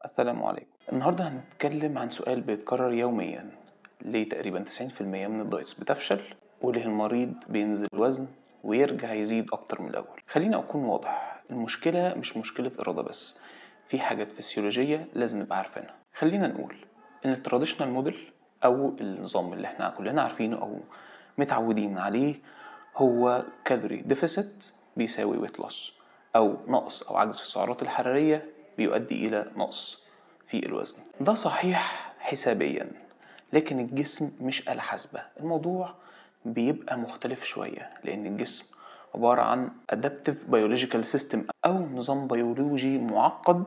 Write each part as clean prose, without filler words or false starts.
السلام عليكم. النهاردة هنتكلم عن سؤال بيتكرر يوميا: ليه تقريبا 90% من الدايتس بتفشل، وليه المريض بينزل وزن ويرجع يزيد أكتر من الأول؟ خليني أكون واضح، المشكلة مش مشكلة إرادة بس، في حاجات فسيولوجية لازم نبقى عارفينها. خلينا نقول إن التراديشنال موديل أو النظام اللي احنا كلنا عارفينه أو متعودين عليه هو كالوري ديفيسيت بيساوي ويت لوس، أو نقص أو عجز في السعرات الحرارية بيؤدي إلى نقص في الوزن. ده صحيح حسابيا، لكن الجسم مش آلة حاسبة. الموضوع بيبقى مختلف شوية، لأن الجسم عبارة عن adaptive biological system أو نظام بيولوجي معقد،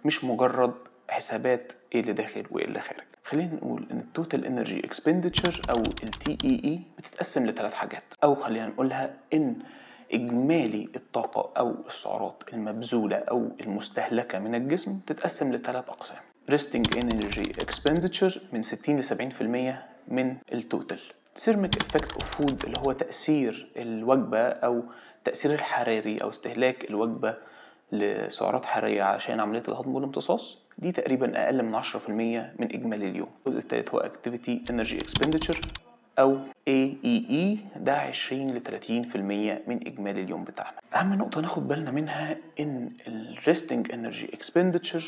مش مجرد حسابات ايه اللي داخل وايه اللي خارج. خلينا نقول ان التوتال انرجي اكسبندتشر او التي اي اي بتتقسم لثلاث حاجات، او خلينا نقولها ان اجمالي الطاقة او السعرات المبذولة او المستهلكة من الجسم تتقسم لثلاث اقسام: resting energy expenditure من 60 ل 70% من التوتال، thermic effect of food اللي هو تأثير الوجبة أو تأثير الحراري أو استهلاك الوجبة لسعرات حرارية عشان عملية الهضم والامتصاص، دي تقريبا أقل من 10% من إجمالي اليوم. الجزء الثالث هو activity energy expenditure أو AEE، ده 20 ل 30% من إجمالي اليوم بتاعنا. أهم نقطة ناخد بالنا منها إن ال resting energy expenditure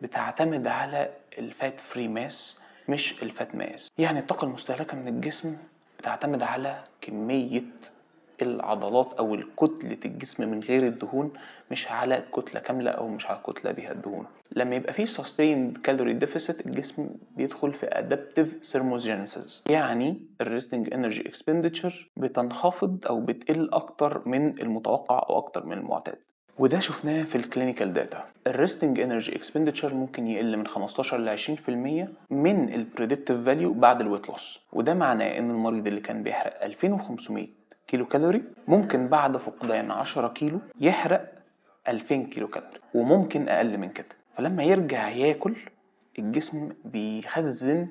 بتعتمد على الفات فري ماس مش الفات ماس. يعني الطاقة المستهلكة من الجسم بتعتمد على كمية العضلات او الكتلة الجسم من غير الدهون، مش على كتلة كاملة او مش على كتلة بها الدهون. لما يبقى فيه sustained calorie deficit الجسم بيدخل في adaptive thermogenesis، يعني ال resting energy expenditure بتنخفض او بتقل اكتر من المتوقع او اكتر من المعتاد. وده شفناه في الكلينيكال داتا. الريستنج انرجي اكسبندتشر ممكن يقل من 15 ل 20% من البريدكتيف فاليو بعد الويت لوس، وده معناه ان المريض اللي كان بيحرق 2500 كيلو كالوري ممكن بعد فقدان 10 كيلو يحرق 2000 كيلو كالوري، وممكن اقل من كده. فلما يرجع ياكل الجسم بيخزن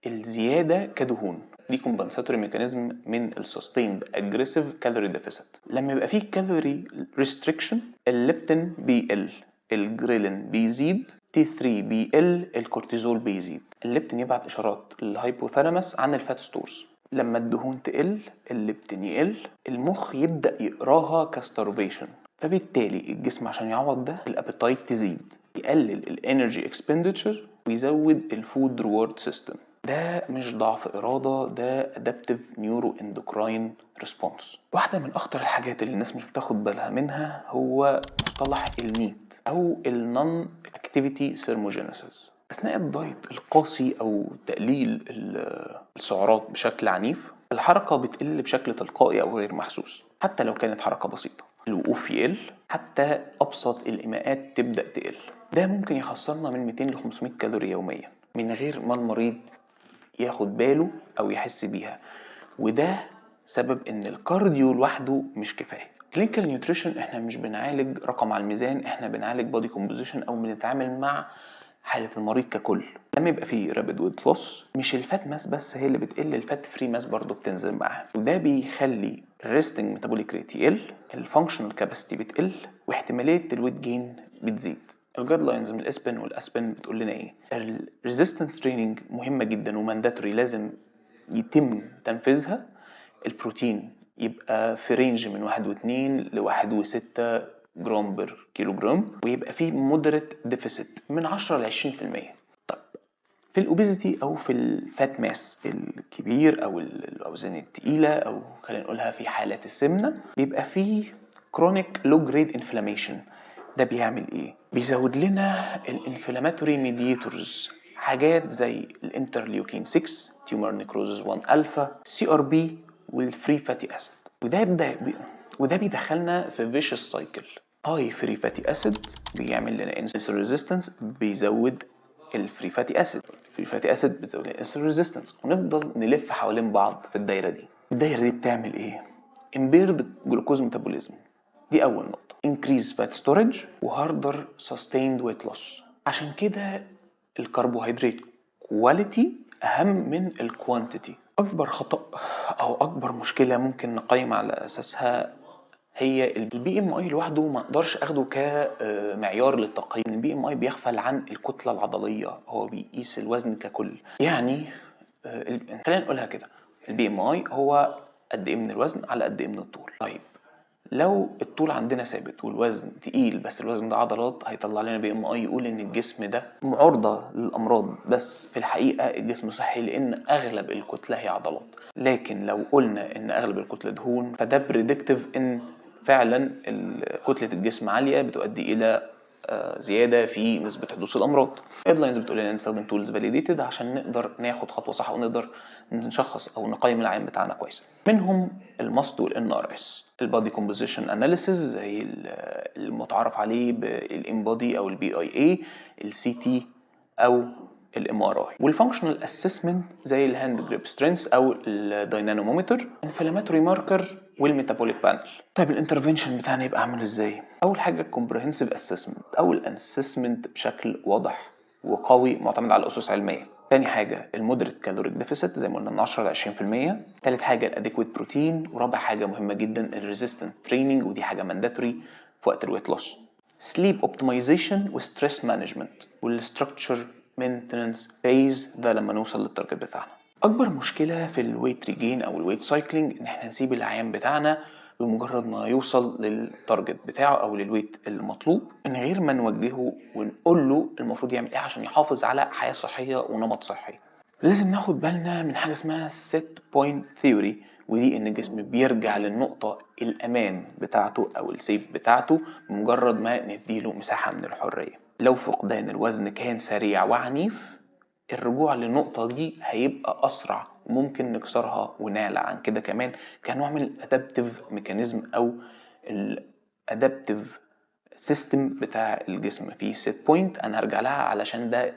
الزيادة كدهون. دي compensatory mechanism من ال sustained aggressive calorie deficit. لما يبقى فيه calorie restriction الليبتين بيقل، الجريلين بيزيد، T3 بيقل، الكورتيزول بيزيد. الليبتين يبعت إشارات للهايبوثالاموس عن الفات ستورز. لما الدهون تقل الليبتين يقل، المخ يبدأ يقراها كستارفيشن، فبالتالي الجسم عشان يعوض ده الابيتايت تزيد، يقلل الانرجي اكسبندتشر ويزود الفود ريورد سيستم. ده مش ضعف إرادة، ده adaptive neuroendocrine response. واحدة من أخطر الحاجات اللي الناس مش بتاخد بالها منها هو مصطلح النيت أو non activity thermogenesis. أثناء الدايت القاسي أو تقليل السعرات بشكل عنيف، الحركة بتقل بشكل تلقائي أو غير محسوس، حتى لو كانت حركة بسيطة. الوقوف يقل، حتى أبسط الإيماءات تبدأ تقل. ده ممكن يخسرنا من 200 ل 500 كالوري يوميا من غير ما المريض ياخد باله او يحس بيها، وده سبب ان الكارديو لوحده مش كفايه. كلينيكال نيوتريشن احنا مش بنعالج رقم على الميزان، احنا بنعالج بودي كومبوزيشن او بنتعامل مع حاله المريض ككل. لما يبقى فيه رابيد ويت لوس مش الفات ماس بس هي اللي بتقل، الفات فري ماس برضو بتنزل معاها، وده بيخلي الريستنج ميتابوليك ريت يقل، الفانكشنال كاباسيتي بتقل، واحتماليه الويت جين بتزيد. الجايد لاينز من الاسبن والاسبن بتقول لنا ايه؟ الريزيستنس تريننج مهمه جدا ومانداتوري لازم يتم تنفيذها. البروتين يبقى في رينج من 1.2 ل 1.6 جرام بر كيلو جرام، ويبقى فيه مودريت ديفيسيت من 10 ل 20%. طب في الاوبيزيتي او في الفات ماس الكبير او الاوزان الثقيله او خلينا نقولها في حالات السمنه، بيبقى فيه كرونيك لو جريد انفلاميشن. ده بيعمل ايه؟ بيزود لنا الانفلاماتوري ميدياتورز، حاجات زي الانترليوكين 6، تيومر نيكروزز 1 الفا، سي ار بي، والفري فاتي اسيد. وده بيدخلنا في فيشس سايكل. هاي فري فاتي اسيد بيعمل لنا انسولين ريزيستنس، بيزود الفري فاتي اسيد، الفري فاتي اسيد بتزود الانسولين ريزيستنس، ونفضل نلف حوالين بعض في الدايره دي. الدايره دي بتعمل ايه؟ impaired glucose metabolism، دي اول نقطه. increase fat storage وharder sustained weight loss. عشان كده الكربوهيدرات كواليتي اهم من الكوانتيتي. اكبر خطأ او اكبر مشكله ممكن نقيم على اساسها هي البي ام اي لوحده ما اقدرش اخده كمعيار للتقييم. البي ام اي بيغفل عن الكتله العضليه، هو بيقيس الوزن ككل. يعني خلينا نقولها كده، البي ام اي هو قد ايه من الوزن على قد ايه من الطول. طيب لو الطول عندنا ثابت والوزن تقيل بس الوزن ده عضلات، هيطلع لنا بي ام اي يقول ان الجسم ده معرضه للامراض، بس في الحقيقه الجسم صحي لان اغلب الكتله هي عضلات. لكن لو قلنا ان اغلب الكتله دهون، فده بريدكتيف ان فعلا كتله الجسم عاليه بتؤدي الى زياده في نسبه حدوث الامراض. اللاينز بتقول لنا نستخدم تولز فاليديتد عشان نقدر ناخد خطوه صح ونقدر نشخص او نقيم العين بتاعنا كويس. منهم الماست والان ار اس. البادي كومبوزيشن اناليسيس زي المتعارف عليه بالانبادي او البي اي اي، السي تي او الام ار اي. والفانكشنال اسسمنت زي الهاند جريب سترينث او الداينامومتر، انفلاماتوري ماركر والميتابوليك بانل. طيب الانترفنشن بتاعنا يبقى عامل ازاي؟ اول حاجه الكومبريهنسيف اسسمنت او الاسسمنت بشكل واضح وقوي معتمد على اسس علميه. تاني حاجه المودريت كالوريك ديفيسيت زي ما قلنا من 10 ل 20%. تالت حاجه الاديكويت بروتين. ورابع حاجه مهمه جدا الريزيستنت تريننج، ودي حاجه مانداتوري في وقت الويت لوس. سليب اوبتمايزيشن وستريس مانجمنت والستراكشر مينتننس فيز، ده لما نوصل للتارجت بتاعنا. اكبر مشكله في الويت ريجين او الويت سايكلينج ان احنا نسيب العيان بتاعنا بمجرد ما يوصل للتارجت بتاعه او للويت المطلوب من غير ما نوجهه ونقول له المفروض يعمل ايه عشان يحافظ على حياه صحيه ونمط صحي. لازم ناخد بالنا من حاجه اسمها set point theory، ودي ان الجسم بيرجع للنقطه الامان بتاعته او السيف بتاعته بمجرد ما نديله مساحه من الحريه. لو فقدان الوزن كان سريع وعنيف، الرجوع للنقطة دي هيبقى أسرع وممكن نكسرها ونعلى عن كده كمان كنوع من الأدابتيف ميكانيزم أو الأدابتيف سيستم بتاع الجسم. في سيت بوينت أنا هرجع لها علشان ده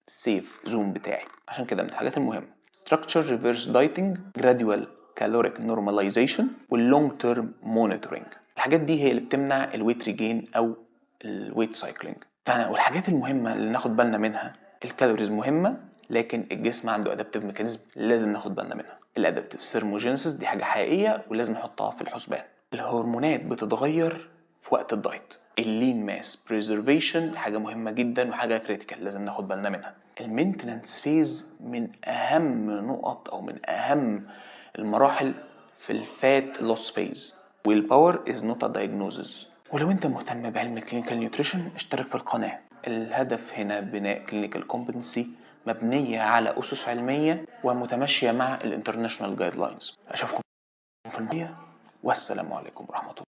السيف زون بتاعي. عشان كده من الحاجات المهمة structure reverse dieting، gradual caloric normalization، واللونج تيرم مونيتورنج. الحاجات دي هي اللي بتمنع الويت ريجين أو الويت سايكلينج. والحاجات المهمة اللي ناخد بالنا منها، الكالوريز مهمة لكن الجسم عنده ادابتيف ميكانيزم لازم ناخد بالنا منها. الادابتيف ثيرموجينيسيس دي حاجة حقيقية ولازم نحطها في الحسبان. الهرمونات بتتغير في وقت الدايت. اللين ماس بريزرفيشن حاجة مهمة جدا وحاجة كريتيكال لازم ناخد بالنا منها. المينتنانس فيز من اهم نقط او من اهم المراحل في الفات لوس فيز. والباور از نوت ا دايجنوزز. ولو انت مهتم بعلم الكلينيكال نيوتريشن اشترك في القناة. الهدف هنا بناء كلينيكال كومبتنسي مبنية على أسس علمية ومتماشية مع الانترناشونال جايد لاينز. أشوفكم في المية، والسلام عليكم ورحمة الله.